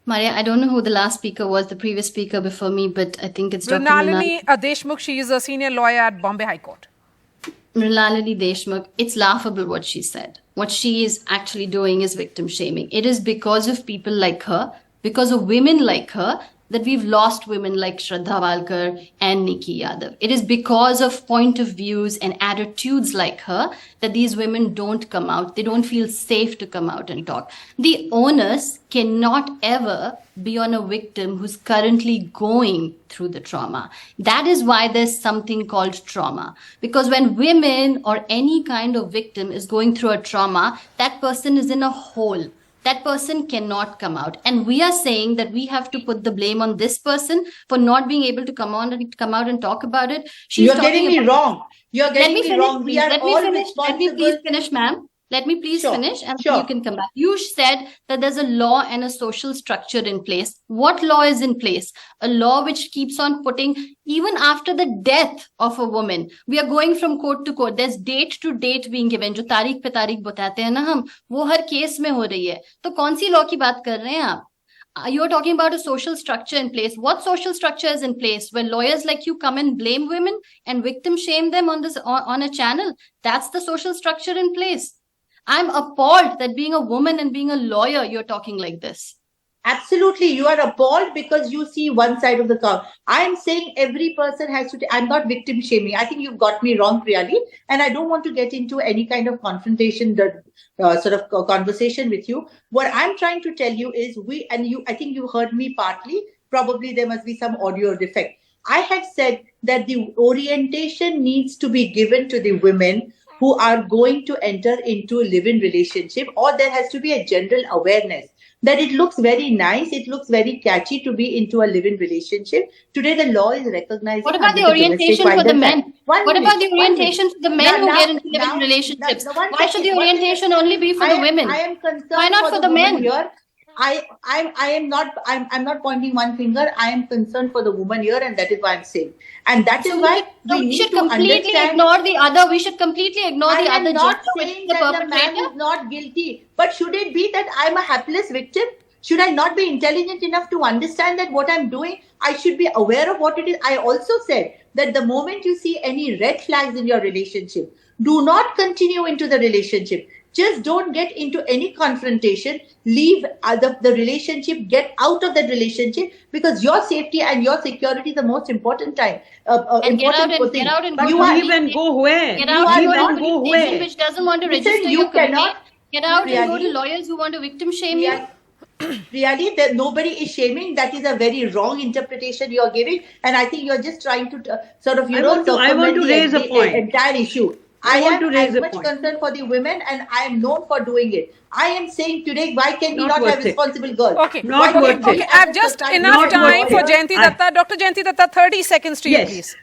Maria, I don't know who the last speaker was, the previous speaker before me, but I think it's Dr. Mrunalini Deshmukh. She is a senior lawyer at Bombay High Court. Mrunalini Deshmukh. It's laughable what she said. What she is actually doing is victim shaming. It is because of people like her, because of women like her, that we've lost women like Shraddha Walkar and Nikki Yadav. It is because of point of views and attitudes like her that these women don't come out. They don't feel safe to come out and talk. The onus cannot ever be on a victim who's currently going through the trauma. That is why there's something called trauma. Because when women or any kind of victim is going through a trauma, that person is in a hole. That person cannot come out. And we are saying that we have to put the blame on this person for not being able to come out and talk about it. You're getting me wrong. You're getting me wrong. We are all responsible. Let me please finish, ma'am. Let me please finish and you can come back. You said that there's a law and a social structure in place. What law is in place? A law which keeps on putting, even after the death of a woman, we are going from court to court. There's date to date being given. जो तारीख पे तारीख बताते हैं ना हम, वो हर case में हो रही है. तो कौन सी law की बात कर रहे हैं आप? You're talking about a social structure in place. What social structure is in place where lawyers like you come and blame women and victim shame them on a channel? That's the social structure in place. I'm appalled that being a woman and being a lawyer, you're talking like this. Absolutely. You are appalled because you see one side of the coin. I'm saying every person has to, I'm not victim shaming. I think you've got me wrong, Priyali. And I don't want to get into any kind of confrontation, sort of conversation with you. What I'm trying to tell you is I think you heard me partly. Probably there must be some audio defect. I had said that the orientation needs to be given to the women who are going to enter into a live-in relationship, or there has to be a general awareness that it looks very nice, it looks very catchy to be into a live-in relationship. Today, the law is recognizing. What about the orientation for the men? What about the orientation for the men who get into live-in relationships? Why should the orientation only be for the women? I am concerned. Why not for the men? Here. I'm not pointing one finger. I am concerned for the woman here, and that is why I'm saying. And that is why we need to understand. Ignore the other. We should completely ignore the other. I am not saying that the man is not guilty, but should it be that I'm a hapless victim? Should I not be intelligent enough to understand that what I'm doing, I should be aware of what it is? I also said that the moment you see any red flags in your relationship, do not continue into the relationship. Just don't get into any confrontation. Leave the relationship. Get out of that relationship, because your safety and your security is the most important time. And get out and you leave and go where? Get out and go where? Which doesn't want to register your complaint. Get out and go to lawyers who want to victim shame you. Really, nobody is shaming. That is a very wrong interpretation you are giving, and I think you are just trying to sort of I want to raise a point. Entire issue. I am as much concerned for the women, and I am known for doing it. I am saying today, why can we not have responsible girls? Okay, I have just enough time for Jayanti Datta. Dr. Jayanti Datta, 30 seconds to you, please.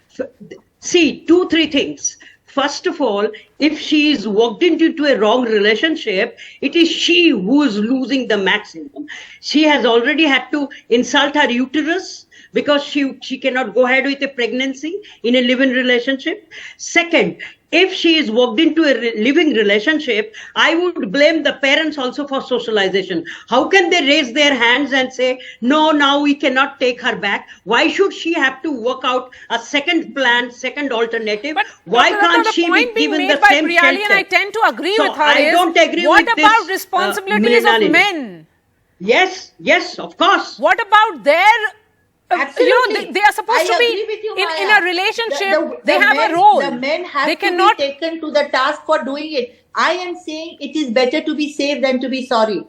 See, 2-3 things. First of all, if she is walked into a wrong relationship, it is she who is losing the maximum. She has already had to insult her uterus because she cannot go ahead with a pregnancy in a live-in relationship. Second, if she is walked into a living relationship, I would blame the parents also for socialization. How can they raise their hands and say, no, now we cannot take her back? Why should she have to work out a second plan, second alternative? But why can't she be given the same Priyali, and I tend to agree with her. I don't agree with this. What about responsibilities of men? Yes, of course. What about their... Absolutely. they are supposed to be in a relationship. They have a role. The men have to be taken to the task for doing it. I am saying it is better to be safe than to be sorry.